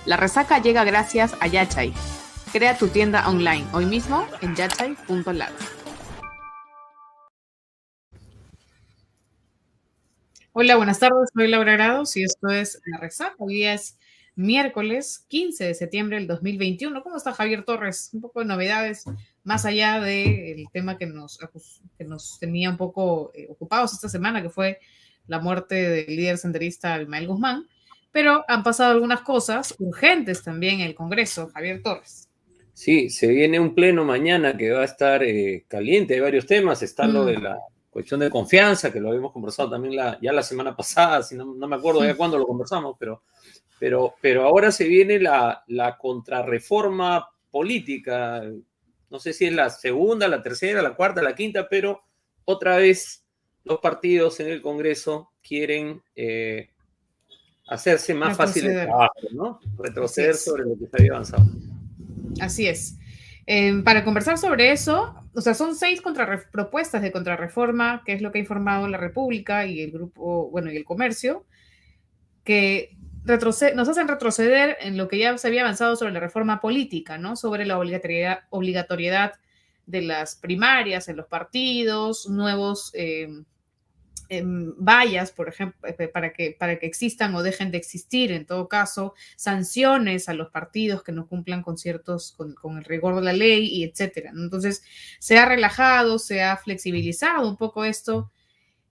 La resaca llega gracias a Yachay. Crea tu tienda online hoy mismo en yachay.lat. Hola, buenas tardes. Soy Laura Grados y esto es La Resaca. Hoy es miércoles 15 de septiembre del 2021. ¿Cómo está Javier Torres? Un poco de novedades más allá del tema que nos tenía un poco ocupados esta semana, que fue la muerte del líder senderista Abimael Guzmán. Pero han pasado algunas cosas urgentes también en el Congreso. Javier Torres. Sí, se viene un pleno mañana que va a estar caliente. Hay varios temas. Está lo de la cuestión de confianza, que lo habíamos conversado también ya la semana pasada. Si no me acuerdo ya cuándo lo conversamos, pero ahora se viene la contrarreforma política. No sé si es la segunda, la tercera, la cuarta, la quinta, pero otra vez los partidos en el Congreso quieren hacerse más fácil el trabajo, ¿no? Retroceder sobre lo que se había avanzado. Así es. Para conversar sobre eso, o sea, son 6 propuestas de contrarreforma, que es lo que ha informado la República y el grupo, bueno, y el Comercio, que nos hacen retroceder en lo que ya se había avanzado sobre la reforma política, ¿no? Sobre la obligatoriedad de las primarias en los partidos, nuevos vallas, por ejemplo, para que existan o dejen de existir, en todo caso, sanciones a los partidos que no cumplan con el rigor de la ley, y etcétera. Entonces, se ha relajado, se ha flexibilizado un poco esto,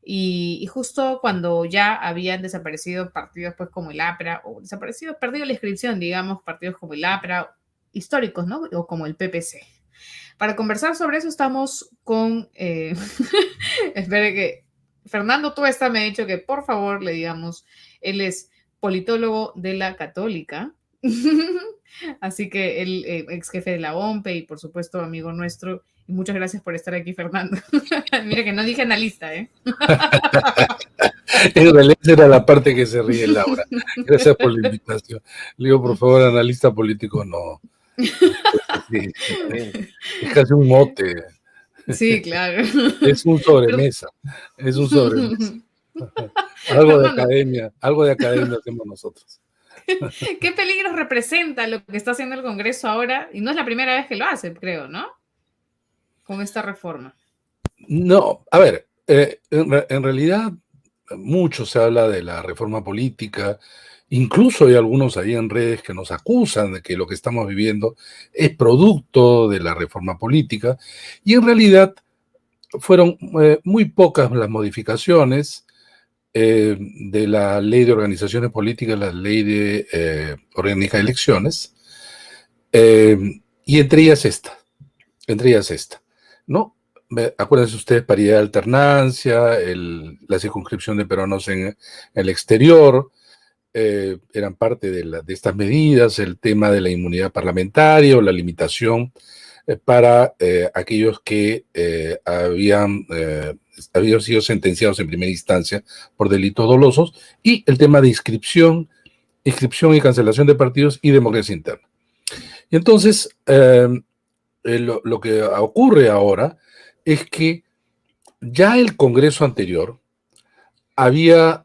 y justo cuando ya habían desaparecido partidos pues como el APRA, perdido la inscripción, digamos, partidos como el APRA, históricos, ¿no? O como el PPC. Para conversar sobre eso estamos con, espere que Fernando Tuesta me ha dicho que por favor le digamos, él es politólogo de la Católica, así que él ex jefe de la OMPE y por supuesto amigo nuestro. Y muchas gracias por estar aquí, Fernando. Mira que no dije analista, ¿eh? En realidad era la parte que se ríe Laura. Gracias por la invitación. Le digo, por favor, analista político, no. Sí, es casi un mote. Sí, claro. Es un sobremesa. Es un sobremesa. Algo de academia hacemos nosotros. ¿Qué peligros representa lo que está haciendo el Congreso ahora? Y no es la primera vez que lo hace, creo, ¿no? Con esta reforma. No, a ver, en realidad mucho se habla de la reforma política. Incluso hay algunos ahí en redes que nos acusan de que lo que estamos viviendo es producto de la reforma política, y en realidad fueron muy pocas las modificaciones de la ley de organizaciones políticas, la ley de orgánica de elecciones, y entre ellas esta, ¿no? Acuérdense ustedes, paridad de alternancia, la circunscripción de peruanos en el exterior, eran parte de estas medidas, el tema de la inmunidad parlamentaria o la limitación para aquellos que habían sido sentenciados en primera instancia por delitos dolosos, y el tema de inscripción y cancelación de partidos y democracia interna. Y entonces, lo que ocurre ahora es que ya el Congreso anterior había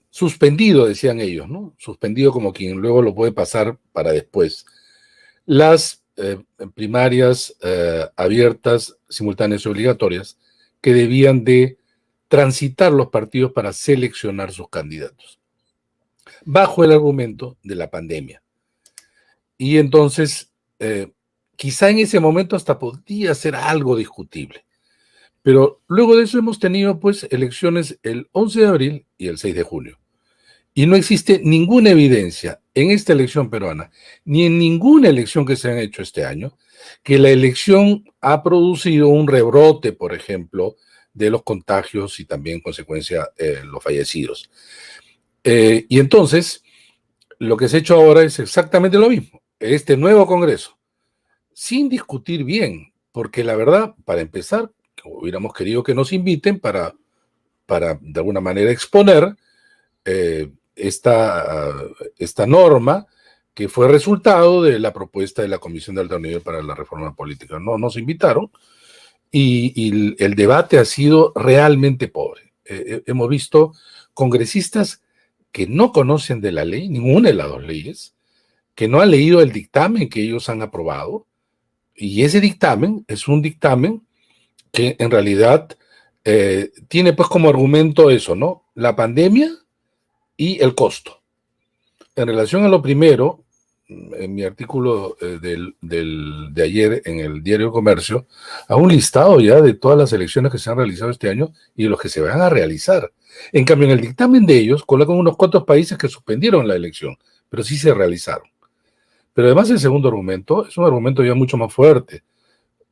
suspendido, decían ellos, ¿no? Suspendido como quien luego lo puede pasar para después, las primarias abiertas, simultáneas y obligatorias que debían de transitar los partidos para seleccionar sus candidatos, bajo el argumento de la pandemia. Y entonces, quizá en ese momento hasta podía ser algo discutible. Pero luego de eso hemos tenido pues elecciones el 11 de abril y el 6 de junio. Y no existe ninguna evidencia en esta elección peruana, ni en ninguna elección que se han hecho este año, que la elección ha producido un rebrote, por ejemplo, de los contagios y también en consecuencia los fallecidos. Y entonces, lo que se ha hecho ahora es exactamente lo mismo. Este nuevo Congreso, sin discutir bien, porque la verdad, para empezar, hubiéramos querido que nos inviten para de alguna manera exponer esta norma que fue resultado de la propuesta de la Comisión de Alto Nivel para la Reforma Política. No nos invitaron y el debate ha sido realmente pobre. Hemos visto congresistas que no conocen de la ley, ninguna de las dos leyes, que no han leído el dictamen que ellos han aprobado, y ese dictamen es un dictamen que en realidad tiene pues como argumento eso, ¿no? La pandemia y el costo. En relación a lo primero, en mi artículo de ayer en el Diario Comercio, hago un listado ya de todas las elecciones que se han realizado este año y de los que se van a realizar. En cambio, en el dictamen de ellos colocan unos cuantos países que suspendieron la elección, pero sí se realizaron. Pero además el segundo argumento es un argumento ya mucho más fuerte.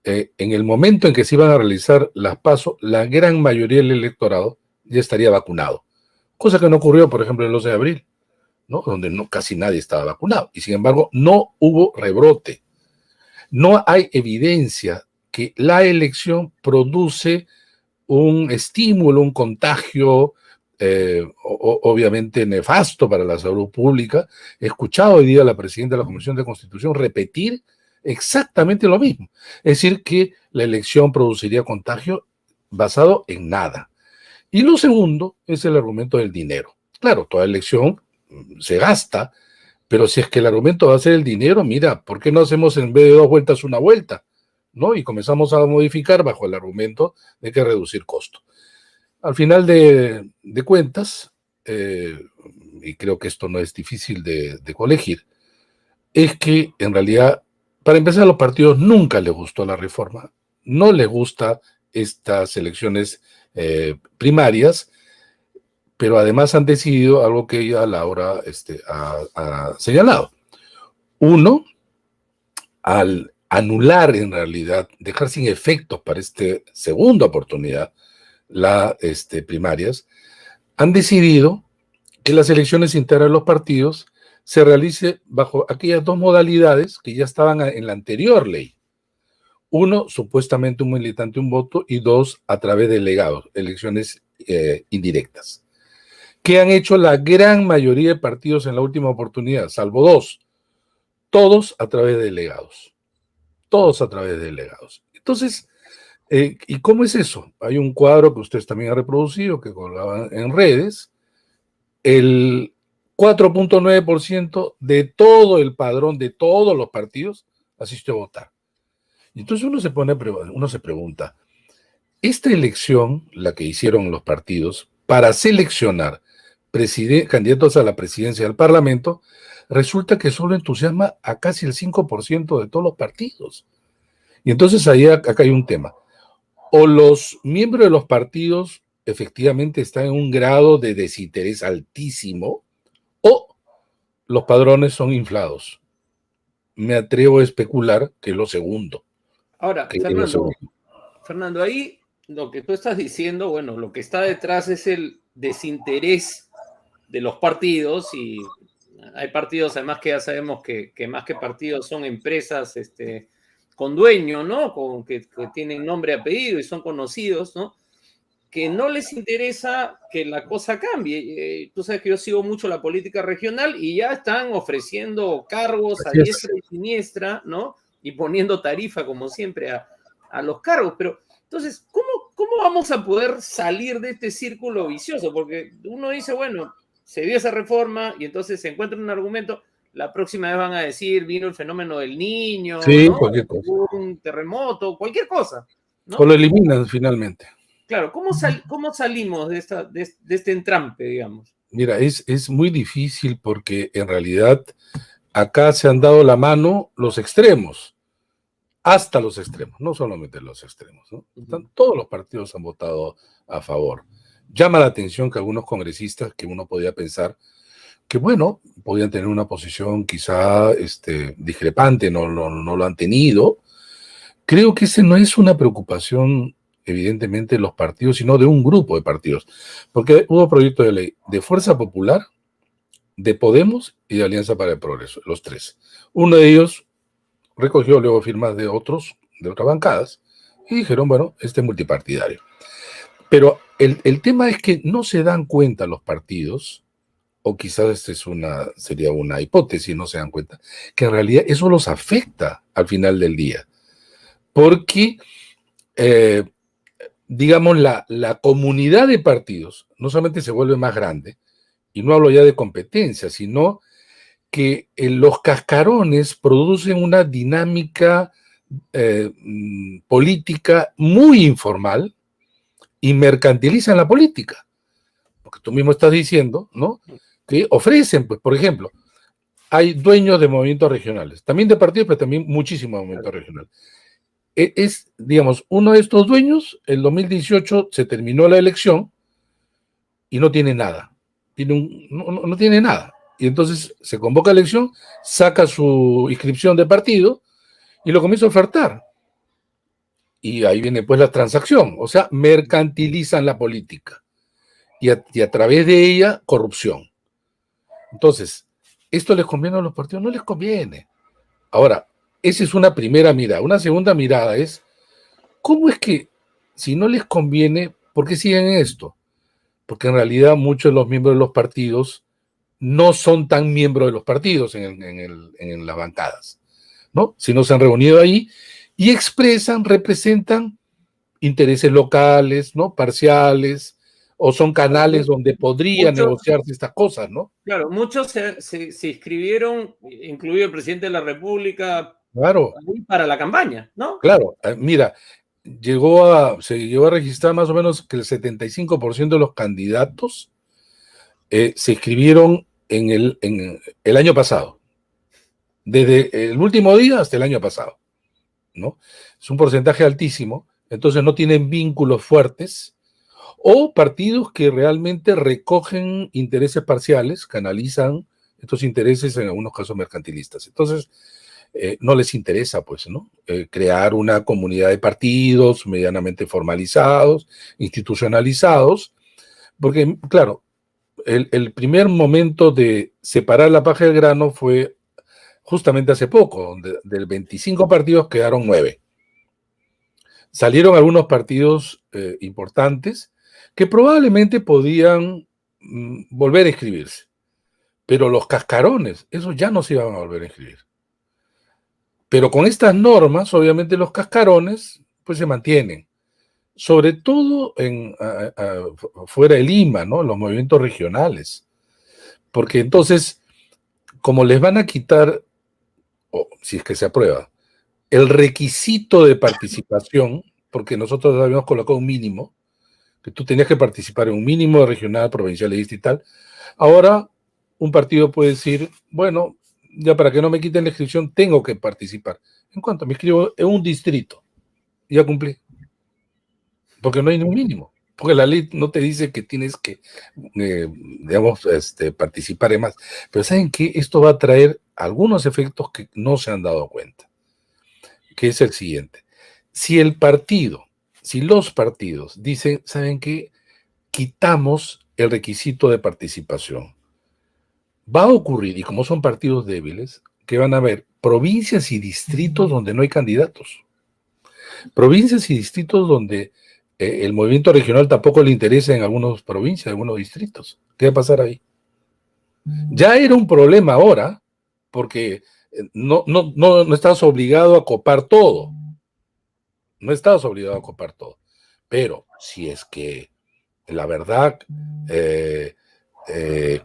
En el momento en que se iban a realizar las PASO, la gran mayoría del electorado ya estaría vacunado. Cosa que no ocurrió, por ejemplo, el 12 de abril, ¿no? Donde casi nadie estaba vacunado. Y sin embargo, no hubo rebrote. No hay evidencia que la elección produce un estímulo, un contagio, obviamente nefasto para la salud pública. He escuchado hoy día a la presidenta de la Comisión de Constitución repetir exactamente lo mismo. Es decir, que la elección produciría contagio basado en nada. Y lo segundo es el argumento del dinero. Claro, toda elección se gasta, pero si es que el argumento va a ser el dinero, mira, ¿por qué no hacemos en vez de 2 vueltas una vuelta? ¿No? Y comenzamos a modificar bajo el argumento de que reducir costo. Al final de cuentas, y creo que esto no es difícil de colegir, es que en realidad, para empezar, a los partidos nunca les gustó la reforma, no les gusta estas elecciones primarias, pero además han decidido algo que ya Laura ha señalado. Uno, al anular en realidad, dejar sin efectos para esta segunda oportunidad las primarias, han decidido que las elecciones internas de los partidos se realice bajo aquellas 2 modalidades que ya estaban en la anterior ley. 1, supuestamente un militante, un voto, y 2, a través de delegados, elecciones indirectas. ¿Qué han hecho la gran mayoría de partidos en la última oportunidad? Salvo 2, todos a través de delegados. Todos a través de delegados. Entonces, ¿y cómo es eso? Hay un cuadro que ustedes también han reproducido, que colgaban en redes. El 4.9% de todo el padrón de todos los partidos asistió a votar. Y entonces uno se pregunta, esta elección, la que hicieron los partidos, para seleccionar candidatos a la presidencia del Parlamento, resulta que solo entusiasma a casi el 5% de todos los partidos. Y entonces acá hay un tema. O los miembros de los partidos efectivamente están en un grado de desinterés altísimo, o los padrones son inflados. Me atrevo a especular que es lo segundo. Ahora, Fernando, ahí lo que tú estás diciendo, bueno, lo que está detrás es el desinterés de los partidos, y hay partidos además que ya sabemos que más que partidos son empresas con dueño, ¿no? Que tienen nombre y apellido y son conocidos, ¿no? Que no les interesa que la cosa cambie. Tú sabes que yo sigo mucho la política regional y ya están ofreciendo cargos a diestra y siniestra, ¿no? Y poniendo tarifa, como siempre, a los cargos. Pero, entonces, ¿cómo vamos a poder salir de este círculo vicioso? Porque uno dice, bueno, se dio esa reforma y entonces se encuentra un argumento. la próxima vez van a decir, vino el fenómeno del Niño, Sí, ¿no? cualquier cosa. Un terremoto, cualquier cosa, ¿no? O lo eliminan finalmente. Claro, ¿cómo salimos de este entrampe, digamos? Mira, es muy difícil porque en realidad acá se han dado la mano los extremos, hasta los extremos, no solamente los extremos, ¿no? Todos los partidos han votado a favor. Llama la atención que algunos congresistas que uno podía pensar que, bueno, podían tener una posición quizá discrepante, no lo han tenido. Creo que ese no es una preocupación, evidentemente, de los partidos, sino de un grupo de partidos. Porque hubo proyecto de ley de Fuerza Popular, de Podemos y de Alianza para el Progreso, los tres. Uno de ellos recogió luego firmas de otras bancadas, y dijeron, bueno, este es multipartidario. Pero el tema es que no se dan cuenta los partidos, o quizás sería una hipótesis, no se dan cuenta, que en realidad eso los afecta al final del día. Porque, digamos, la comunidad de partidos no solamente se vuelve más grande, y no hablo ya de competencia, sino que los cascarones producen una dinámica política muy informal y mercantilizan la política. Porque tú mismo estás diciendo, ¿no? Que ofrecen, pues, por ejemplo, hay dueños de movimientos regionales, también de partidos, pero también muchísimos movimientos regionales. Digamos, uno de estos dueños, el 2018 se terminó la elección y no tiene nada. No tiene nada. Y entonces se convoca a elección, saca su inscripción de partido y lo comienza a ofertar. Y ahí viene pues la transacción, o sea, mercantilizan la política y a través de ella corrupción. Entonces, ¿esto les conviene a los partidos? No les conviene. Ahora, esa es una primera mirada. Una segunda mirada es, ¿cómo es que si no les conviene, por qué siguen esto? Porque en realidad muchos de los miembros de los partidos no son tan miembros de los partidos en las bancadas, ¿no? Sino se han reunido ahí y representan intereses locales, ¿no? Parciales, o son canales donde podrían negociarse estas cosas, ¿no? Claro, muchos se inscribieron, incluido el presidente de la República, claro, para la campaña, ¿no? Claro, mira, se llegó a registrar más o menos que el 75% de los candidatos se inscribieron en el año pasado, desde el último día hasta el año pasado, ¿no? Es un porcentaje altísimo, entonces no tienen vínculos fuertes, o partidos que realmente recogen intereses parciales, canalizan estos intereses en algunos casos mercantilistas. Entonces, no les interesa, pues, ¿no? Crear una comunidad de partidos medianamente formalizados, institucionalizados, porque, claro, el primer momento de separar la paja del grano fue justamente hace poco, donde del 25 partidos quedaron 9. Salieron algunos partidos importantes que probablemente podían volver a inscribirse, pero los cascarones, esos ya no se iban a volver a inscribir. Pero con estas normas, obviamente los cascarones pues se mantienen, sobre todo fuera de Lima, ¿no? Los movimientos regionales. Porque entonces, como les van a quitar, o si es que se aprueba, el requisito de participación, porque nosotros habíamos colocado un mínimo, que tú tenías que participar en un mínimo regional, provincial y distrital, ahora un partido puede decir, bueno, ya para que no me quiten la inscripción, tengo que participar. En cuanto me inscribo en un distrito, ya cumplí. Porque no hay ningún mínimo. Porque la ley no te dice que tienes que, digamos, participar en más. Pero ¿saben qué? Esto va a traer algunos efectos que no se han dado cuenta. Que es el siguiente. Si los partidos dicen, ¿saben qué? Quitamos el requisito de participación. Va a ocurrir, y como son partidos débiles, que van a haber provincias y distritos donde no hay candidatos. Provincias y distritos donde el movimiento regional tampoco le interesa en algunas provincias, en algunos distritos. ¿Qué va a pasar ahí? Ya era un problema ahora, porque no estabas obligado a copar todo. No estabas obligado a copar todo. Pero si es que la verdad,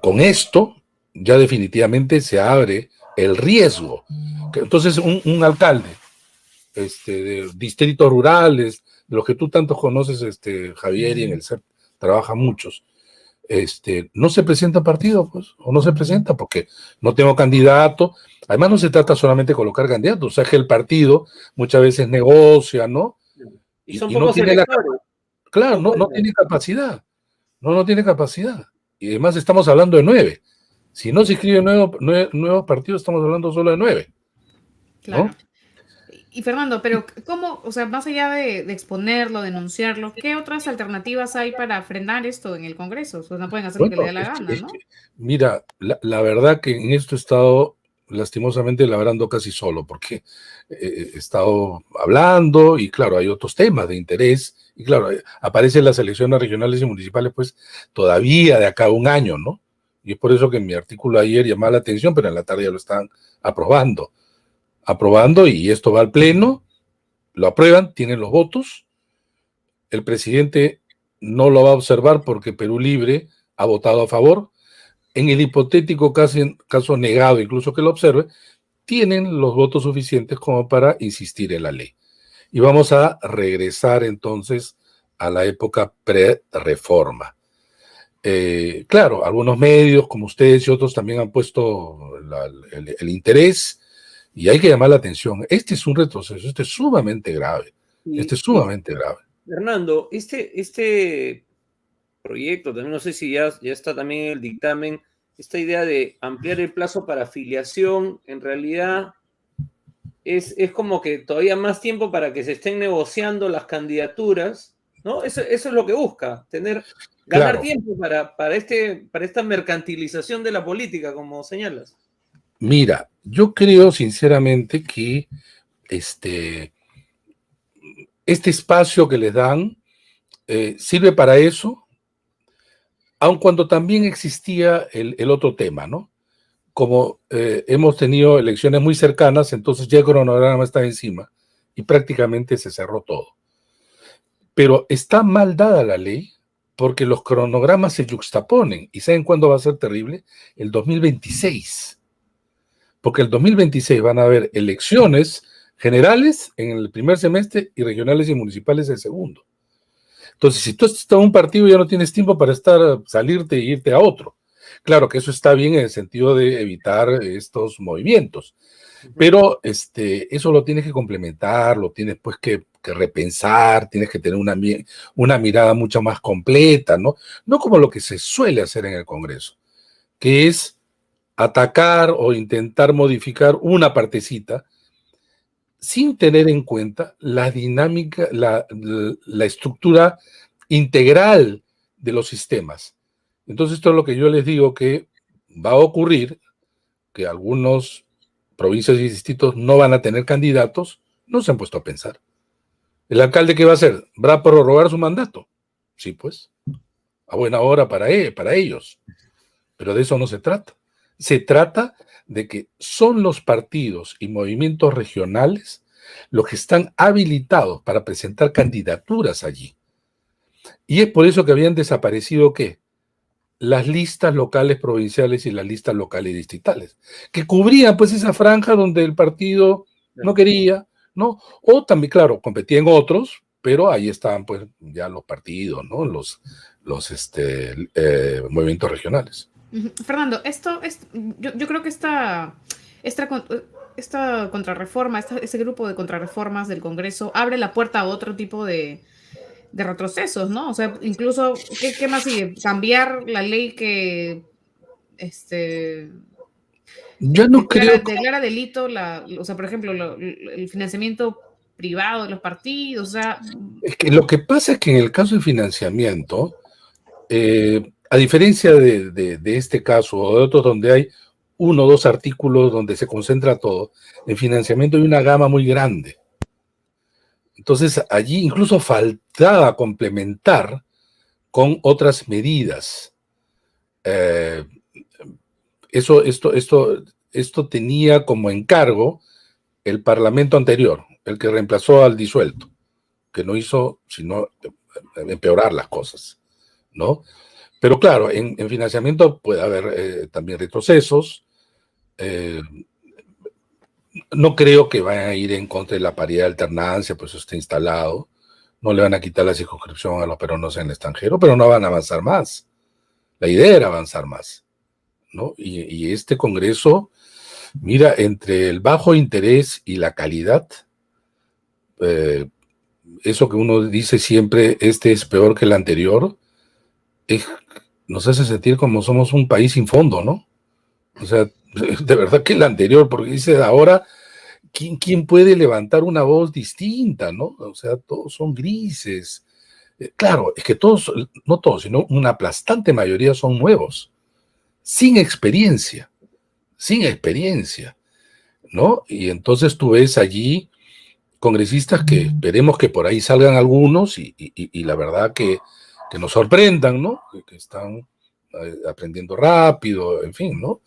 con esto, ya definitivamente se abre el riesgo. Entonces, un alcalde de distritos rurales, de los que tú tanto conoces, Javier, y en el CEP trabajan muchos, no se presenta partido, pues, o no se presenta porque no tengo candidato. Además, no se trata solamente de colocar candidatos, o sea que el partido muchas veces negocia, ¿no? Y son no pocos tiene electores. claro, no tiene capacidad. No tiene capacidad. Y además estamos hablando de 9. Si no se inscriben nuevos partidos, estamos hablando solo de 9. Claro. ¿No? Y Fernando, pero ¿cómo, o sea, más allá de exponerlo, denunciarlo, qué otras alternativas hay para frenar esto en el Congreso? Pues no pueden hacer lo que Bueno, les dé la gana, ¿no? mira, la verdad que en esto he estado lastimosamente labrando casi solo, porque he estado hablando y claro, hay otros temas de interés y claro, aparecen las elecciones regionales y municipales pues todavía de acá a un año, ¿no? Y es por eso que en mi artículo ayer llamaba la atención, pero en la tarde ya lo están aprobando y esto va al pleno, lo aprueban, tienen los votos, el presidente no lo va a observar porque Perú Libre ha votado a favor. En el hipotético caso negado, incluso que lo observe, tienen los votos suficientes como para insistir en la ley. Y vamos a regresar entonces a la época pre-reforma. Claro, algunos medios como ustedes y otros también han puesto el interés y hay que llamar la atención. Este es un retroceso, este es sumamente grave. Este es sumamente grave. Fernando, este proyecto, también no sé si ya está también en el dictamen, esta idea de ampliar el plazo para afiliación, en realidad es como que todavía más tiempo para que se estén negociando las candidaturas, ¿no? Eso es lo que busca, ganar Claro. tiempo para esta mercantilización de la política, como señalas. Mira, yo creo sinceramente que este espacio que les dan sirve para eso, aun cuando también existía el otro tema, ¿no? Como hemos tenido elecciones muy cercanas, entonces ya el cronograma está encima y prácticamente se cerró todo. Pero está mal dada la ley porque los cronogramas se yuxtaponen. ¿Y saben cuándo va a ser terrible? El 2026. Porque el 2026 van a haber elecciones generales en el primer semestre y regionales y municipales el segundo. Entonces, si tú estás en un partido ya no tienes tiempo para salirte e irte a otro. Claro que eso está bien en el sentido de evitar estos movimientos, pero eso lo tienes que complementar, lo tienes pues que repensar, tienes que tener una mirada mucho más completa, ¿no? No como lo que se suele hacer en el Congreso, que es atacar o intentar modificar una partecita sin tener en cuenta la dinámica, la estructura integral de los sistemas. Entonces, esto es lo que yo les digo que va a ocurrir, que algunos provincias y distritos no van a tener candidatos, no se han puesto a pensar. ¿El alcalde qué va a hacer? ¿Va a prorrogar su mandato? Sí, pues, a buena hora para ellos. Pero de eso no se trata. Se trata de que son los partidos y movimientos regionales los que están habilitados para presentar candidaturas allí. Y es por eso que habían desaparecido, ¿qué? Las listas locales provinciales y las listas locales distritales, que cubrían pues esa franja donde el partido no quería, ¿no? O también, claro, competían otros, pero ahí estaban pues ya los partidos, ¿no? Los movimientos regionales. Fernando, yo creo que esta contrarreforma, ese grupo de contrarreformas del Congreso abre la puerta a otro tipo de retrocesos, ¿no? O sea, incluso, ¿qué más sigue? Cambiar la ley que Yo no creo que... declara delito, o sea, por ejemplo, el financiamiento privado de los partidos, o sea... Es que lo que pasa es que en el caso de financiamiento, a diferencia de este caso o de otros donde hay 1 o 2 artículos donde se concentra todo, en financiamiento hay una gama muy grande. Entonces, allí incluso faltaba complementar con otras medidas. Esto tenía como encargo el Parlamento anterior, el que reemplazó al disuelto, que no hizo sino empeorar las cosas, ¿no? Pero claro, en financiamiento puede haber también retrocesos. No creo que vayan a ir en contra de la paridad de alternancia, pues eso está instalado. No le van a quitar la circunscripción a los peruanos en el extranjero, pero no van a avanzar más. La idea era avanzar más, ¿no? Y este Congreso, mira, entre el bajo interés y la calidad, eso que uno dice siempre, este es peor que el anterior, nos hace sentir como somos un país sin fondo, ¿no? O sea, de verdad que el anterior, porque dice ahora, ¿quién puede levantar una voz distinta, no? O sea, todos son grises. Claro, es que todos, no todos, sino una aplastante mayoría son nuevos, sin experiencia, ¿no? Y entonces tú ves allí congresistas que esperemos que por ahí salgan algunos y la verdad que nos sorprendan, ¿no? Que están aprendiendo rápido, en fin, ¿no?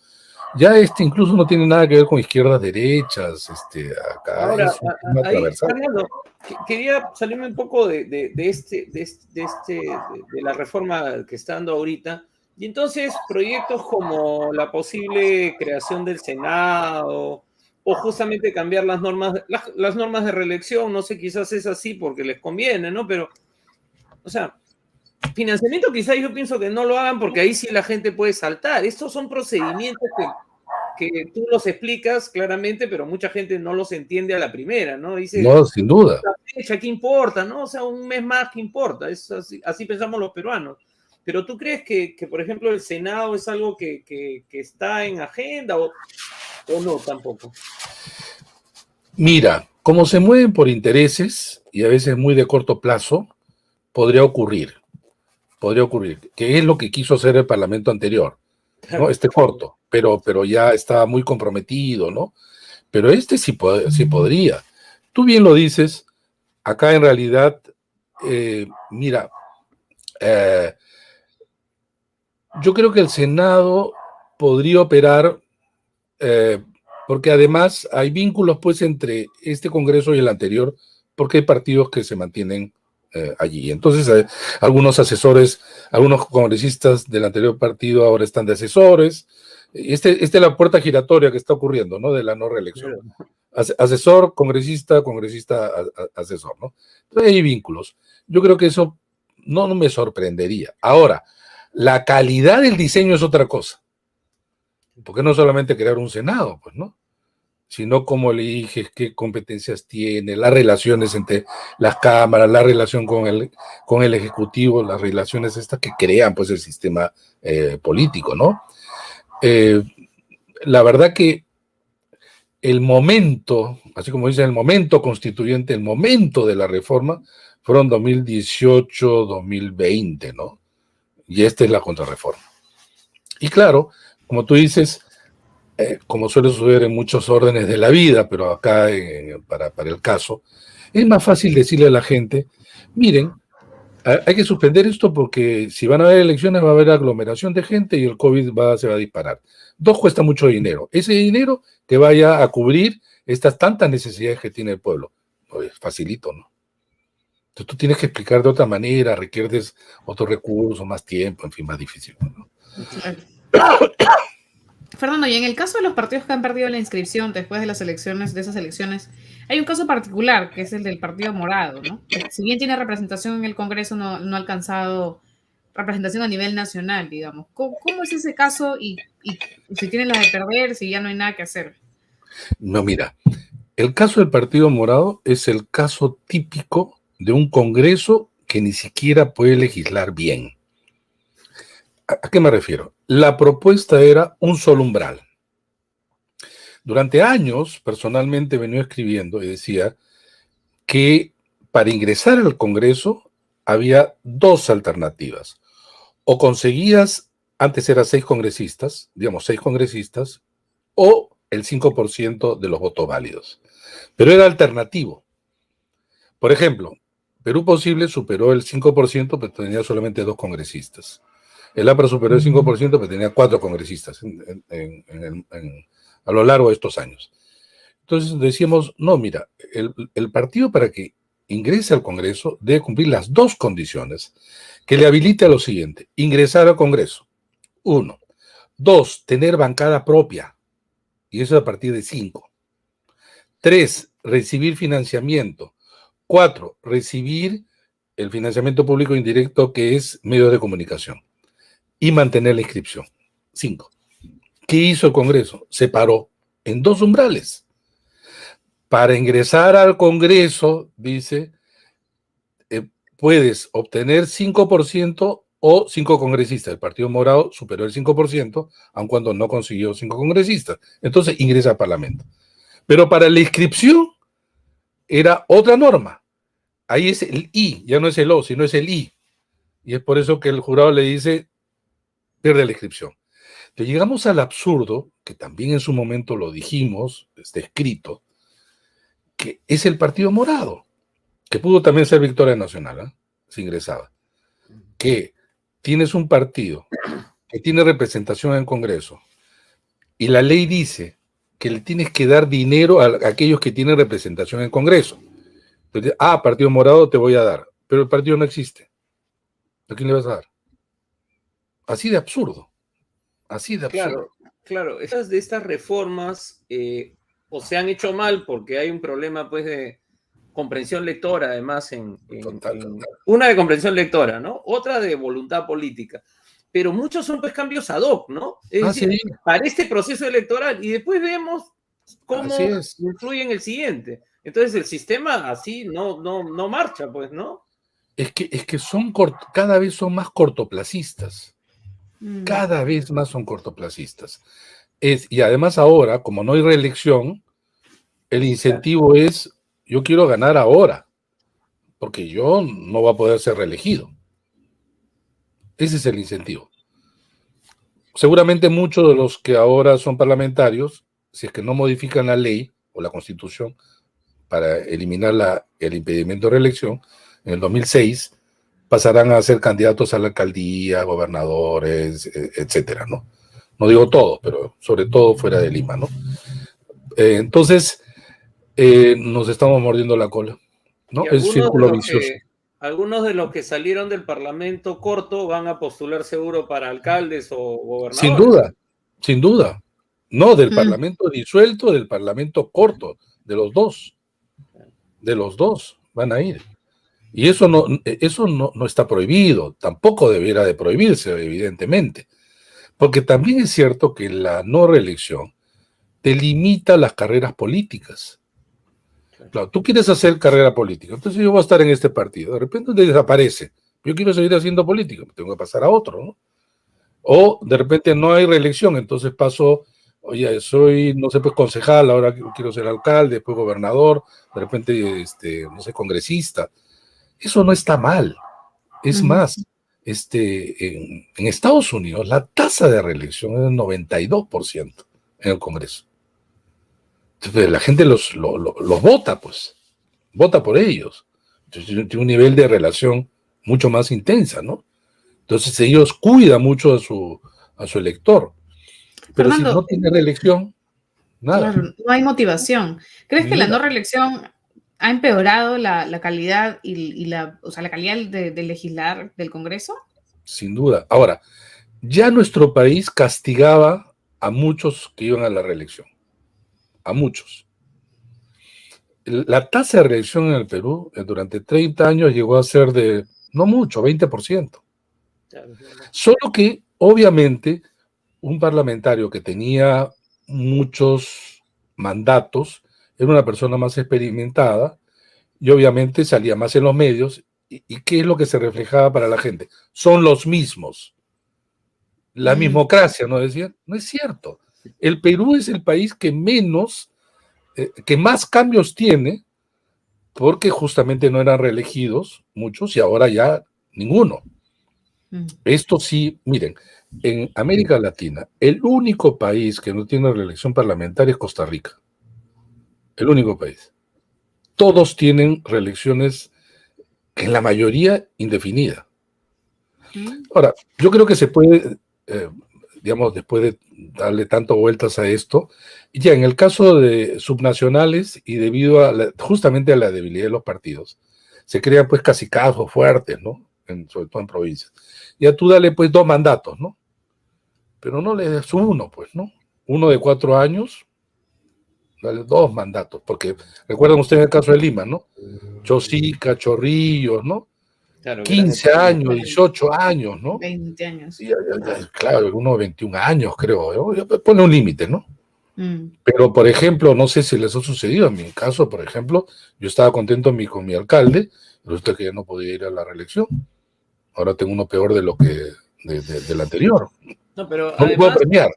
Ya incluso no tiene nada que ver con izquierdas, derechas, acá Ahora, es un tema ahí, transversal. Fernando, quería salirme un poco de la reforma que está dando ahorita. Y entonces, proyectos como la posible creación del Senado, o justamente cambiar las normas de reelección, no sé, quizás es así porque les conviene, ¿no? Pero, o sea, financiamiento quizás yo pienso que no lo hagan porque ahí sí la gente puede saltar. Estos son procedimientos que tú los explicas claramente, pero mucha gente no los entiende a la primera, ¿no? Dice, No, sin duda. la fecha, ¿qué importa? ¿No? O sea, un mes más, ¿qué importa? Es así pensamos los peruanos. Pero ¿tú crees que, por ejemplo, el Senado es algo que está en agenda o no tampoco? Mira, como se mueven por intereses y a veces muy de corto plazo, podría ocurrir, que es lo que quiso hacer el Parlamento anterior, ¿no? Corto, pero ya estaba muy comprometido, ¿no? Pero sí podría. Tú bien lo dices, acá en realidad, mira, yo creo que el Senado podría operar, porque además hay vínculos pues entre este Congreso y el anterior, porque hay partidos que se mantienen allí. Entonces, algunos asesores, algunos congresistas del anterior partido ahora están de asesores. Esta es la puerta giratoria que está ocurriendo, ¿no? De la no reelección. Asesor, congresista, asesor, ¿no? Entonces hay vínculos. Yo creo que eso no me sorprendería. Ahora, la calidad del diseño es otra cosa. Porque no solamente crear un Senado, pues, ¿no? Sino cómo eliges, qué competencias tiene, las relaciones entre las cámaras, la relación con el Ejecutivo, las relaciones estas que crean, pues, el sistema político, ¿no? La verdad que el momento, así como dicen, el momento constituyente, el momento de la reforma, fueron 2018, 2020, ¿no? Y esta es la contrarreforma. Y claro, como tú dices, como suele suceder en muchos órdenes de la vida, pero acá para el caso, es más fácil decirle a la gente, miren, hay que suspender esto porque si van a haber elecciones va a haber aglomeración de gente y el COVID se va a disparar. Cuesta mucho dinero. Ese dinero que vaya a cubrir estas tantas necesidades que tiene el pueblo. Pues facilito, ¿no? Entonces tú tienes que explicar de otra manera, requieres otros recursos, más tiempo, en fin, más difícil, ¿no? Fernando, y en el caso de los partidos que han perdido la inscripción después de las elecciones, de esas elecciones, hay un caso particular, que es el del Partido Morado, ¿no? Si bien tiene representación en el Congreso, no ha alcanzado representación a nivel nacional, digamos. ¿Cómo es ese caso y si tienen la de perder, si ya no hay nada que hacer? No, mira, el caso del Partido Morado es el caso típico de un Congreso que ni siquiera puede legislar bien. ¿A qué me refiero? La propuesta era un solo umbral. Durante años, personalmente venía escribiendo y decía que para ingresar al Congreso había dos alternativas. O conseguías, antes eran 6 congresistas, o el 5% de los votos válidos. Pero era alternativo. Por ejemplo, Perú Posible superó el 5%, pero tenía solamente 2 congresistas. El APRA superó el 5%, pero tenía 4 congresistas a lo largo de estos años. Entonces decíamos, no, mira, el partido para que ingrese al Congreso debe cumplir las 2 condiciones que le habilite a lo siguiente: ingresar al Congreso, 1. 2, tener bancada propia, y eso a partir de 5. 3, recibir financiamiento. 4, recibir el financiamiento público indirecto, que es medios de comunicación. Y mantener la inscripción. 5. ¿Qué hizo el Congreso? Separó en 2 umbrales. Para ingresar al Congreso, dice, puedes obtener 5% o 5 congresistas. El Partido Morado superó el 5%, aun cuando no consiguió 5 congresistas. Entonces ingresa al Parlamento. Pero para la inscripción era otra norma. Ahí es el I, ya no es el O, sino es el I. Y es por eso que el jurado le dice, pierde la inscripción. Entonces llegamos al absurdo, que también en su momento lo dijimos, está escrito, que es el Partido Morado, que pudo también ser Victoria Nacional, ¿eh? Si ingresaba. Que tienes un partido que tiene representación en el Congreso y la ley dice que le tienes que dar dinero a aquellos que tienen representación en el Congreso. Entonces, Partido Morado te voy a dar, pero el partido no existe. ¿A quién le vas a dar? Así de absurdo. Así de absurdo. Claro. Estas reformas o se han hecho mal porque hay un problema pues de comprensión lectora, además, una de comprensión lectora, ¿no? Otra de voluntad política. Pero muchos son pues cambios ad hoc, ¿no? Es decir, sí. Para este proceso electoral, y después vemos cómo influye en el siguiente. Entonces el sistema así no marcha, pues, ¿no? Es que son cada vez son más cortoplacistas. Cada vez más son cortoplacistas. Y además ahora, como no hay reelección, el incentivo es, yo quiero ganar ahora, porque yo no voy a poder ser reelegido. Ese es el incentivo. Seguramente muchos de los que ahora son parlamentarios, si es que no modifican la ley o la Constitución para eliminar el impedimento de reelección, en el 2006 pasarán a ser candidatos a la alcaldía, gobernadores, etcétera, ¿no? No digo todos, pero sobre todo fuera de Lima, ¿no? Entonces, nos estamos mordiendo la cola, ¿no? Es un círculo vicioso. Algunos de los que salieron del Parlamento corto van a postular seguro para alcaldes o gobernadores. Sin duda. No, del Parlamento disuelto, del Parlamento corto, de los dos. De los dos van a ir. Y eso no está prohibido, tampoco debiera de prohibirse, evidentemente. Porque también es cierto que la no reelección te limita las carreras políticas. Claro, tú quieres hacer carrera política, entonces yo voy a estar en este partido, de repente te desaparece, yo quiero seguir haciendo política, me tengo que pasar a otro, ¿no? O de repente no hay reelección, entonces paso, oye, soy, no sé, pues concejal, ahora quiero ser alcalde, después gobernador, de repente, no sé, congresista. Eso no está mal. Es más, en Estados Unidos la tasa de reelección es del 92% en el Congreso. Entonces, la gente los vota, pues. Vota por ellos. Entonces, tiene un nivel de relación mucho más intensa, ¿no? Entonces, ellos cuidan mucho a su elector. Pero Fernando, si no tiene reelección, nada. Claro, no hay motivación. ¿Crees que la no reelección ha empeorado la calidad o sea, la calidad de legislar del Congreso? Sin duda. Ahora, ya nuestro país castigaba a muchos que iban a la reelección. A muchos. La tasa de reelección en el Perú durante 30 años llegó a ser de, no mucho, 20%. Solo que, obviamente, un parlamentario que tenía muchos mandatos era una persona más experimentada y obviamente salía más en los medios. ¿Y qué es lo que se reflejaba para la gente? Son los mismos. La mismocracia, ¿no decían? No es cierto. El Perú es el país que más cambios tiene, porque justamente no eran reelegidos muchos y ahora ya ninguno. Esto sí, miren, en América Latina, el único país que no tiene reelección parlamentaria es Costa Rica. El único país. Todos tienen reelecciones, en la mayoría indefinida. Ahora, yo creo que se puede, digamos, después de darle tanto vueltas a esto, ya en el caso de subnacionales y debido a justamente a la debilidad de los partidos, se crean pues cacicazgos fuertes, ¿no? Sobre todo en provincias. Ya tú dale pues 2 mandatos, ¿no? Pero no le des uno, pues, ¿no? Uno de 4 años, dale 2 mandatos, porque recuerdan ustedes el caso de Lima, ¿no? Chosica, Chorrillos, ¿no? Claro, que eran 15 años, Claro, 18 años, ¿no? 20 años. Claro, uno 21 años, creo. Pone un límite, ¿no? Mm. Pero, por ejemplo, no sé si les ha sucedido. En mi caso, por ejemplo, yo estaba contento con mi alcalde, resulta que ya no podía ir a la reelección. Ahora tengo uno peor de lo que del anterior. No, pero No lo puedo además, premiar.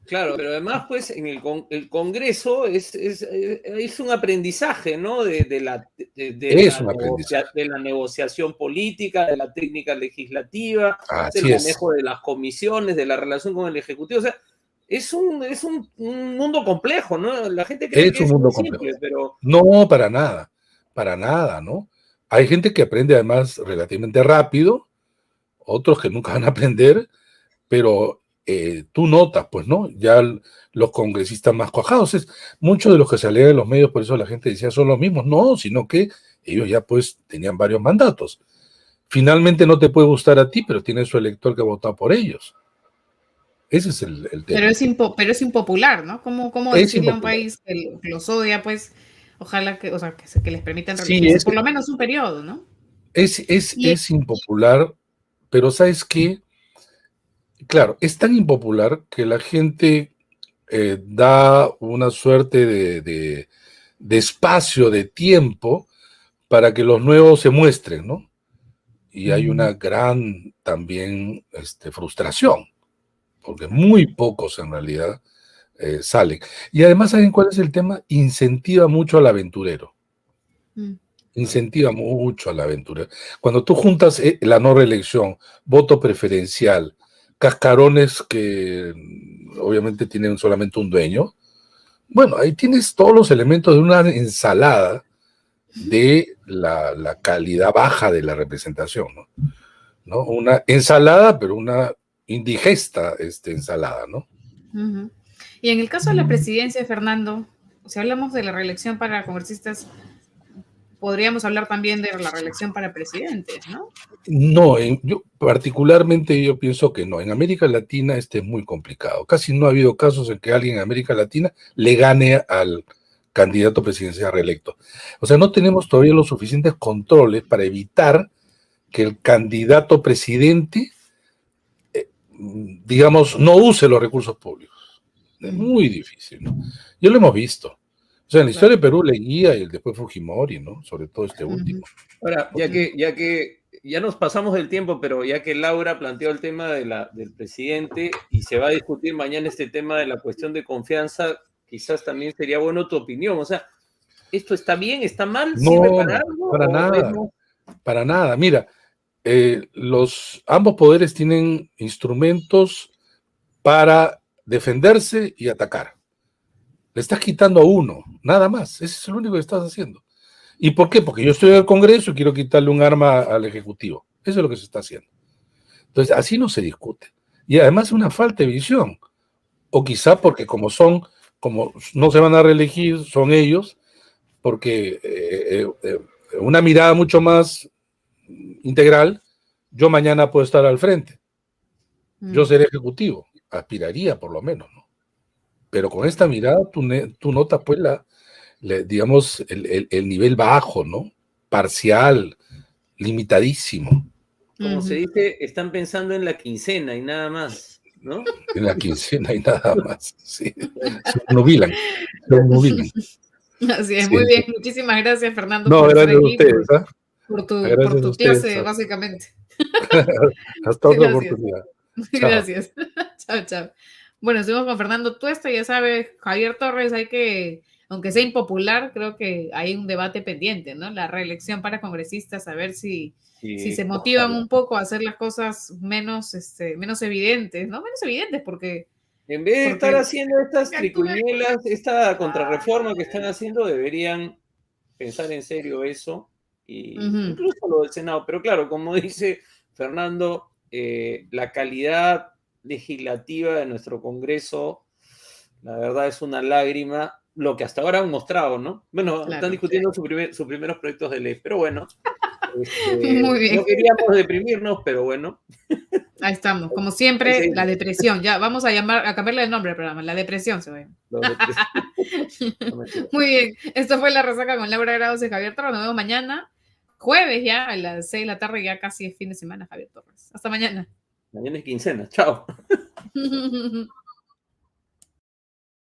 claro, pero además, pues, en el Congreso es un aprendizaje, ¿no? Es un aprendizaje. De la negociación política, de la técnica legislativa, del Así es. manejo de las comisiones, de la relación con el Ejecutivo. O sea, un mundo complejo, ¿no? La gente cree Es que un es mundo muy complejo. simple, pero... No, para nada, ¿no? Hay gente que aprende además relativamente rápido, otros que nunca van a aprender, pero tú notas, pues, ¿no? Ya los congresistas más cuajados, muchos de los que salían en los medios, por eso la gente decía son los mismos, no, sino que ellos ya pues tenían varios mandatos. Finalmente no te puede gustar a ti, pero tienes su elector que ha votado por ellos. Ese es el tema. Pero es impopular, ¿no? ¿Cómo Es decirle a un impopular. país que los odia, pues, ojalá que, o sea, que les permitan Sí, reelegirse, por lo menos un periodo, ¿no? Y, es impopular, pero ¿sabes qué? Claro, es tan impopular que la gente da una suerte de espacio, de tiempo, para que los nuevos se muestren, ¿no? Y hay una gran también frustración, porque muy pocos en realidad salen. Y además, ¿saben cuál es el tema? Incentiva mucho al aventurero. mm, Incentiva mucho al aventurero. Cuando tú juntas la no reelección, voto preferencial, cascarones que obviamente tienen solamente un dueño, bueno, ahí tienes todos los elementos de una ensalada de la calidad baja de la representación, ¿no? Una ensalada, pero una indigesta ensalada, ¿no? ujú. Y en el caso de la presidencia, Fernando, si hablamos de la reelección para congresistas, podríamos hablar también de la reelección para presidentes, ¿no? No, yo particularmente yo pienso que no. En América Latina es muy complicado. Casi no ha habido casos en que alguien en América Latina le gane al candidato presidencial reelecto. O sea, no tenemos todavía los suficientes controles para evitar que el candidato presidente, digamos, no use los recursos públicos. Es muy difícil, ¿no? Ya lo hemos visto. O sea, en la historia de Perú Leguía y después Fujimori, ¿no? Sobre todo este último. Ahora, ya nos pasamos del tiempo, pero ya que Laura planteó el tema del presidente y se va a discutir mañana este tema de la cuestión de confianza, quizás también sería bueno tu opinión. O sea, ¿esto está bien, está mal, sirve No, para algo? para ¿O es nada, para nada. Mira, ambos poderes tienen instrumentos para defenderse y atacar. Le estás quitando a uno, nada más. Ese es lo único que estás haciendo. ¿Y por qué? Porque yo estoy en el Congreso y quiero quitarle un arma al Ejecutivo. Eso es lo que se está haciendo. Entonces, así no se discute. Y además es una falta de visión. O quizá porque como no se van a reelegir, son ellos, porque una mirada mucho más integral, yo mañana puedo estar al frente. Yo seré ejecutivo, aspiraría por lo menos, ¿no? Pero con esta mirada tú notas pues digamos, el nivel bajo, ¿no? Parcial, limitadísimo. como se dice, están pensando en la quincena y nada más, ¿no? En la quincena y nada más. Sí. Se obnubilan. Se obnubilan. Así es, Sí, muy sí. bien. Muchísimas gracias, Fernando, No, por estar gracias a aquí, ustedes. ¿Ah? por Gracias a tu ustedes. clase, básicamente. Hasta otra Gracias. oportunidad. Chao. Gracias. Chao, chao. Bueno, estuvimos con Fernando Tuesta, ya sabes, Javier Torres, aunque sea impopular, creo que hay un debate pendiente, ¿no? La reelección para congresistas, a ver si se motivan un poco a hacer las cosas menos evidentes, ¿no? Menos evidentes porque... En vez de estar haciendo estas triquiñuelas, esta contrarreforma que están haciendo, deberían pensar en serio eso, incluso lo del Senado. Pero claro, como dice Fernando, la calidad legislativa de nuestro Congreso, la verdad es una lágrima, lo que hasta ahora han mostrado, ¿no? Bueno, Claro, están discutiendo sus primeros proyectos de ley, pero bueno, Muy bien. No queríamos deprimirnos, pero bueno. Ahí estamos. Como siempre, la depresión. Ya, vamos a cambiarle el nombre al programa. La depresión se ve. Muy bien. Esto fue La Resaca con Laura Grados y Javier Torres. Nos vemos mañana, jueves ya, a las 6 de la tarde, ya casi es fin de semana, Javier Torres. Hasta mañana. Mañana es quincena. Chao.